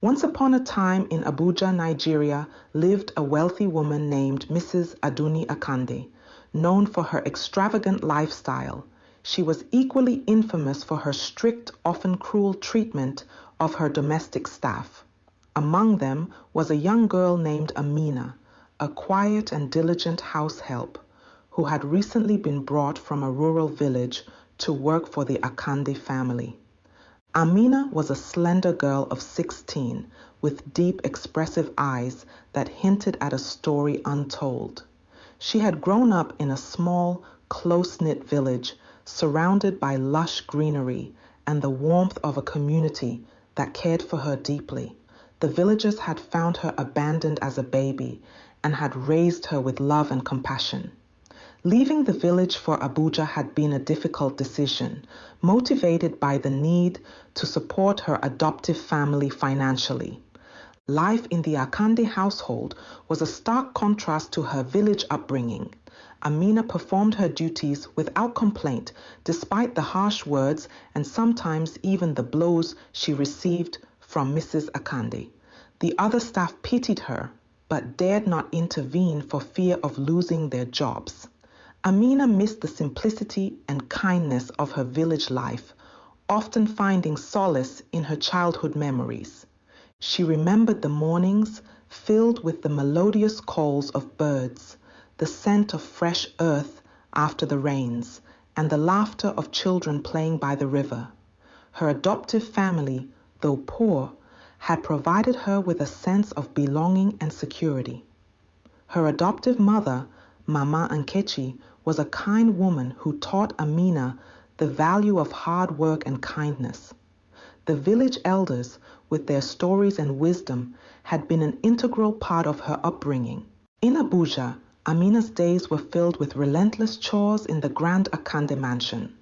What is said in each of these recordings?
Once upon a time in Abuja, Nigeria, lived a wealthy woman named Mrs. Aduni Akande, known for her extravagant lifestyle. She was equally infamous for her strict, often cruel treatment of her domestic staff. Among them was a young girl named Amina, a quiet and diligent house help, who had recently been brought from a rural village to work for the Akande family. Amina was a slender girl of 16 with deep, expressive eyes that hinted at a story untold. She had grown up in a small, close-knit village surrounded by lush greenery and the warmth of a community that cared for her deeply. The villagers had found her abandoned as a baby and had raised her with love and compassion. Leaving the village for Abuja had been a difficult decision, motivated by the need to support her adoptive family financially. Life in the Akande household was a stark contrast to her village upbringing. Amina performed her duties without complaint, despite the harsh words and sometimes even the blows she received from Mrs. Akande. The other staff pitied her, but dared not intervene for fear of losing their jobs. Amina missed the simplicity and kindness of her village life, often finding solace in her childhood memories. She remembered the mornings filled with the melodious calls of birds, the scent of fresh earth after the rains, and the laughter of children playing by the river. Her adoptive family, though poor, had provided her with a sense of belonging and security. Her adoptive mother, Mama Nkechi, was a kind woman who taught Amina the value of hard work and kindness. The village elders, with their stories and wisdom, had been an integral part of her upbringing. In Abuja, Amina's days were filled with relentless chores in the grand Akande mansion.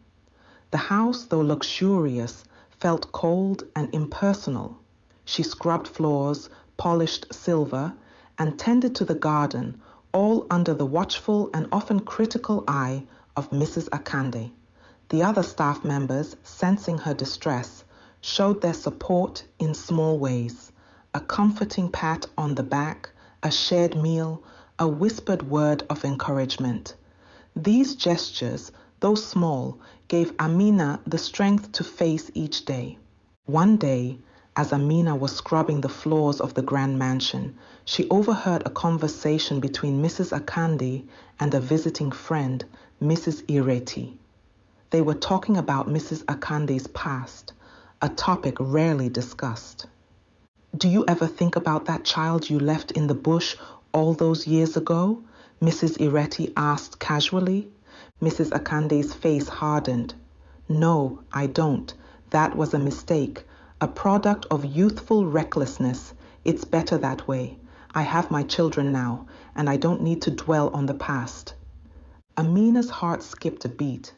The house, though luxurious, felt cold and impersonal. She scrubbed floors, polished silver, and tended to the garden, all under the watchful and often critical eye of Mrs. Akande. The other staff members, sensing her distress, showed their support in small ways: a comforting pat on the back, a shared meal, a whispered word of encouragement. These gestures, though small, gave Amina the strength to face each day. One day, as Amina was scrubbing the floors of the grand mansion, she overheard a conversation between Mrs. Akande and a visiting friend, Mrs. Ireti. They were talking about Mrs. Akande's past, a topic rarely discussed. "Do you ever think about that child you left in the bush all those years ago?" Mrs. Ireti asked casually. Mrs. Akande's face hardened. "No, I don't. That was a mistake. A product of youthful recklessness. It's better that way. I have my children now, and I don't need to dwell on the past." Amina's heart skipped a beat.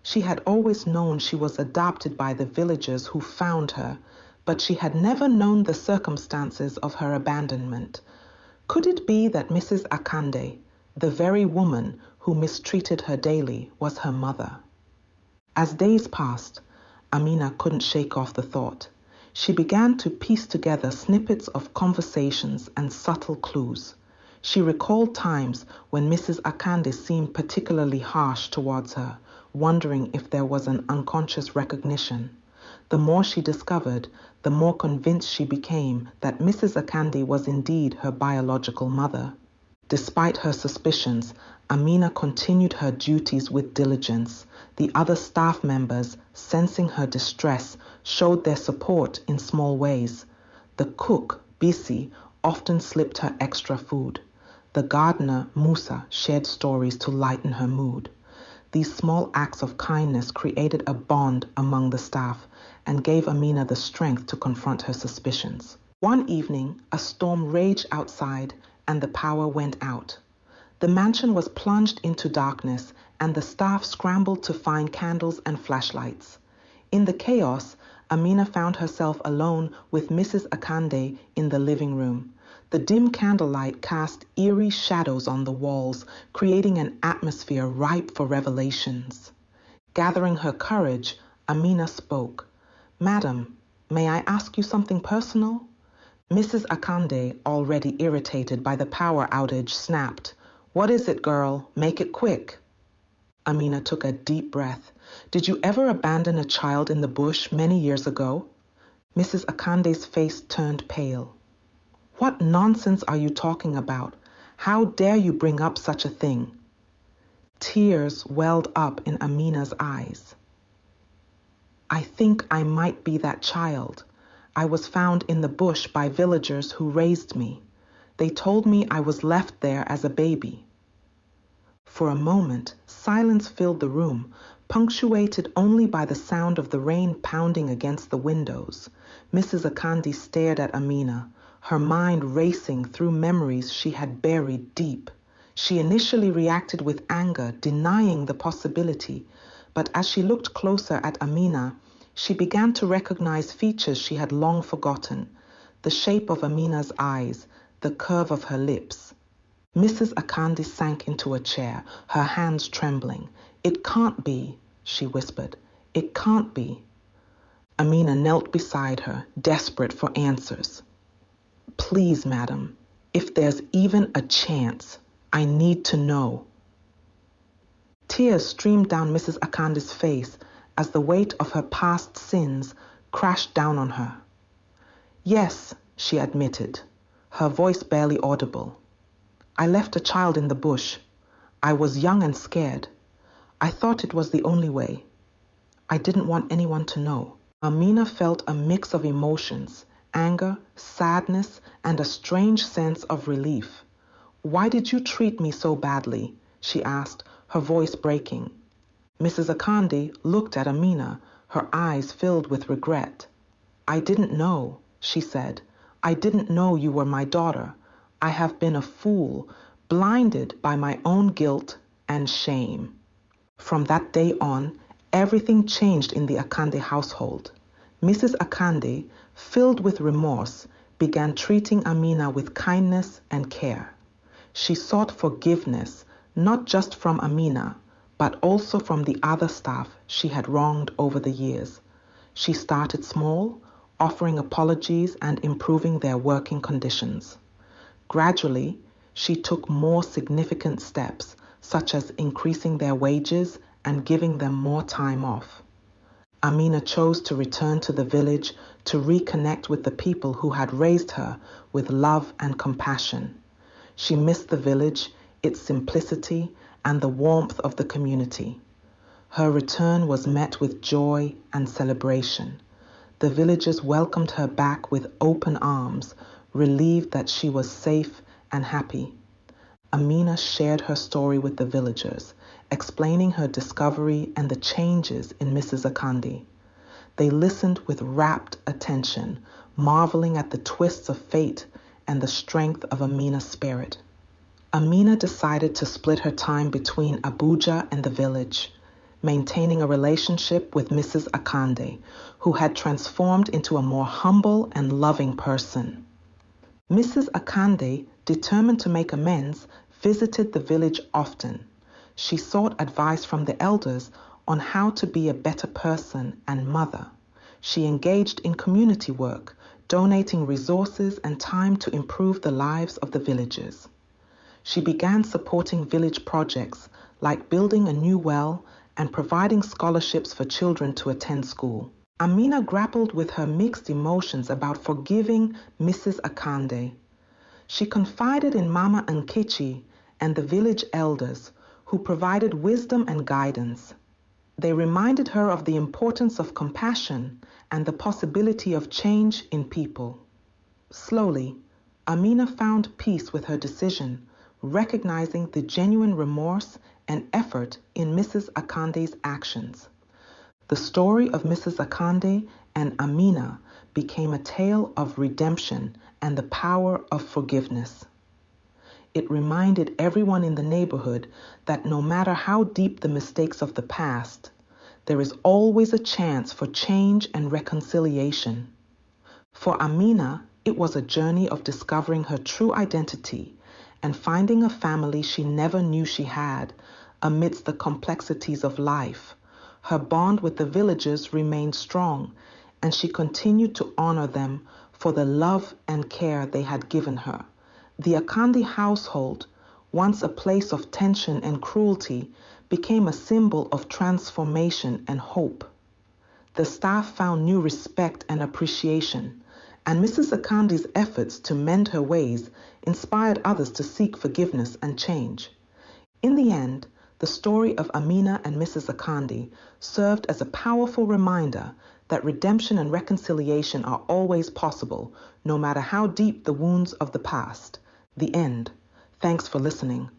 She had always known she was adopted by the villagers who found her, but she had never known the circumstances of her abandonment. Could it be that Mrs. Akande, the very woman who mistreated her daily, was her mother? As days passed, Amina couldn't shake off the thought. She began to piece together snippets of conversations and subtle clues. She recalled times when Mrs. Akande seemed particularly harsh towards her, wondering if there was an unconscious recognition. The more she discovered, the more convinced she became that Mrs. Akande was indeed her biological mother. Despite her suspicions, Amina continued her duties with diligence. The other staff members, sensing her distress, showed their support in small ways. The cook, Bisi, often slipped her extra food. The gardener, Musa, shared stories to lighten her mood. These small acts of kindness created a bond among the staff and gave Amina the strength to confront her suspicions. One evening, a storm raged outside and the power went out. The mansion was plunged into darkness and the staff scrambled to find candles and flashlights. In the chaos, Amina found herself alone with Mrs. Akande in the living room. The dim candlelight cast eerie shadows on the walls, creating an atmosphere ripe for revelations. Gathering her courage, Amina spoke. "Madam, may I ask you something personal?" Mrs. Akande, already irritated by the power outage, snapped, "What is it, girl? Make it quick." Amina took a deep breath. "Did you ever abandon a child in the bush many years ago?" Mrs. Akande's face turned pale. "What nonsense are you talking about? How dare you bring up such a thing?" Tears welled up in Amina's eyes. "I think I might be that child. I was found in the bush by villagers who raised me. They told me I was left there as a baby." For a moment, silence filled the room, punctuated only by the sound of the rain pounding against the windows. Mrs. Akande stared at Amina, her mind racing through memories she had buried deep. She initially reacted with anger, denying the possibility, but as she looked closer at Amina, she began to recognize features she had long forgotten: the shape of Amina's eyes, the curve of her lips. Mrs. Akande sank into a chair, her hands trembling. "It can't be," she whispered. "It can't be." Amina knelt beside her, desperate for answers. "Please, madam, if there's even a chance, I need to know." Tears streamed down Mrs. Akande's face as the weight of her past sins crashed down on her. "Yes," she admitted, her voice barely audible. "I left a child in the bush. I was young and scared. I thought it was the only way. I didn't want anyone to know." Amina felt a mix of emotions: anger, sadness, and a strange sense of relief. "Why did you treat me so badly?" she asked, her voice breaking. Mrs. Akande looked at Amina, her eyes filled with regret. "I didn't know," she said. "I didn't know you were my daughter. I have been a fool, blinded by my own guilt and shame." From that day on, everything changed in the Akande household. Mrs. Akande, filled with remorse, began treating Amina with kindness and care. She sought forgiveness, not just from Amina, but also from the other staff she had wronged over the years. She started small, offering apologies and improving their working conditions. Gradually, she took more significant steps, such as increasing their wages and giving them more time off. Amina chose to return to the village to reconnect with the people who had raised her with love and compassion. She missed the village, its simplicity, and the warmth of the community. Her return was met with joy and celebration. The villagers welcomed her back with open arms, relieved that she was safe and happy. Amina shared her story with the villagers, explaining her discovery and the changes in Mrs. Akande. They listened with rapt attention, marveling at the twists of fate and the strength of Amina's spirit. Amina decided to split her time between Abuja and the village, maintaining a relationship with Mrs. Akande, who had transformed into a more humble and loving person. Mrs. Akande, determined to make amends, visited the village often. She sought advice from the elders on how to be a better person and mother. She engaged in community work, donating resources and time to improve the lives of the villagers. She began supporting village projects like building a new well and providing scholarships for children to attend school. Amina grappled with her mixed emotions about forgiving Mrs. Akande. She confided in Mama Nkechi and the village elders, who provided wisdom and guidance. They reminded her of the importance of compassion and the possibility of change in people. Slowly, Amina found peace with her decision, recognizing the genuine remorse and effort in Mrs. Akande's actions. The story of Mrs. Akande and Amina became a tale of redemption and the power of forgiveness. It reminded everyone in the neighborhood that no matter how deep the mistakes of the past, there is always a chance for change and reconciliation. For Amina, it was a journey of discovering her true identity and finding a family she never knew she had amidst the complexities of life. Her bond with the villagers remained strong, and she continued to honor them for the love and care they had given her. The Akande household, once a place of tension and cruelty, became a symbol of transformation and hope. The staff found new respect and appreciation, and Mrs. Akande's efforts to mend her ways inspired others to seek forgiveness and change. In the end, the story of Amina and Mrs. Akande served as a powerful reminder that redemption and reconciliation are always possible, no matter how deep the wounds of the past. The end. Thanks for listening.